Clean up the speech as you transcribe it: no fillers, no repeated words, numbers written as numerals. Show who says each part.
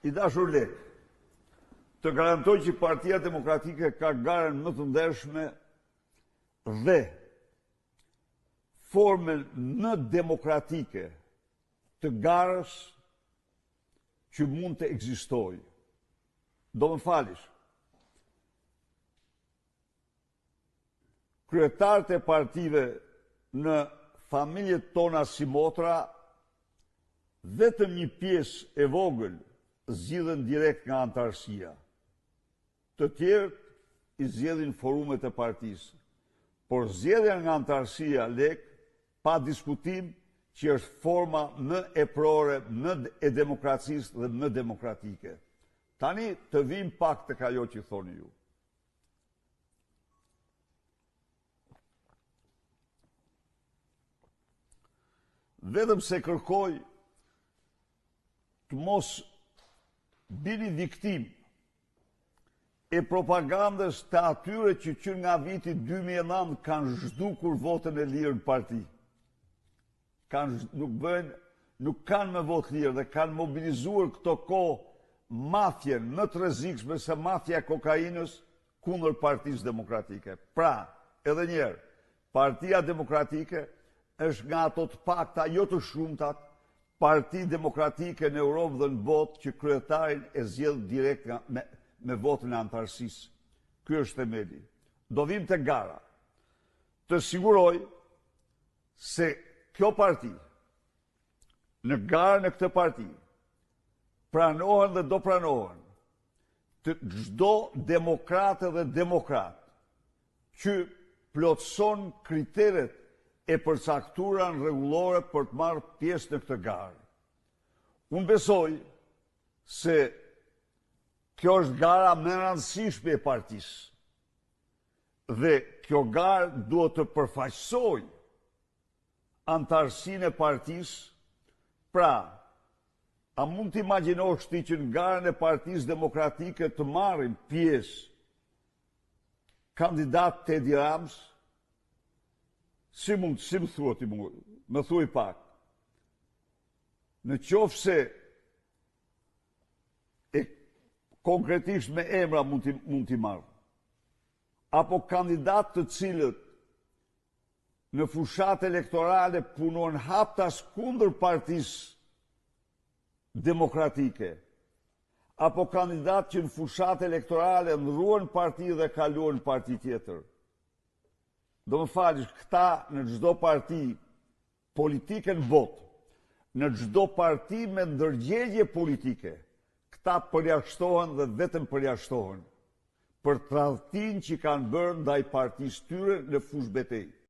Speaker 1: I dashur lek, të garantoj që Partia Demokratike ka garen më të ndershme dhe formën më demokratike të garës që mund të ekzistojë. Do më falish. Kryetarët e partive në familjet tona si motra, vetëm një pjesë e vogël zgjidhen direkt nga antarësia. Të tjerët i zgjedhin forumet e partisë. Por zgjedhja nga antarësia lek, pa diskutim, që është forma më eprore, më e demokracisë dhe më demokratike. Tani të vim pak të ajo që thoni ju. Vetëm se kërkoj të mos bini viktim e propagandës të atyre që nga viti 2009 kanë zhdukur votën e lirë në parti. Nuk kanë me votë lirë dhe kanë mobilizuar këto kohë mafjen më të rrezikshme se mafja e kokainës kundër Partisë Demokratike. Pra, edhe njerë, Partia Demokratike është nga ato të pakta, jo të shumtat, Parti Demokratike në Europë dhe në botë që kryetarin e zgjedh direkt me votën e antarësisë. Ky është themeli. Do vim të gara. Të siguroj se kjo parti, në garën e këtë parti, pranohen dhe do pranohen të çdo demokrate dhe demokrat që plotëson kriteret e përcaktura në rregullore për të marrë pjesë në këtë garë. Unë besoj se kjo është gara më e rëndësishme e partisë dhe kjo garë duhet të përfaqësojë antarësinë e partisë. Pra, a mund të imagjinosh ti që në garën e Partisë Demokratike të marrin pjesë kandidat të Edi Rams? Si më thua ti, më thuaj pak. Në qoftë se e konkretisht me emra mund t'i marrë. Apo kandidat të cilët në fushat elektorale punojnë haptas kundër Partisë Demokratike, apo kandidat që në fushat elektorale ndruan parti dhe kaluan parti tjetër. Do më falish, këta në çdo parti politike në botë, në çdo parti me ndërgjegje politike, këta përjashtohen dhe vetëm përjashtohen për tradhtinë që kanë bërë ndaj partisë tyre në fushë betejë.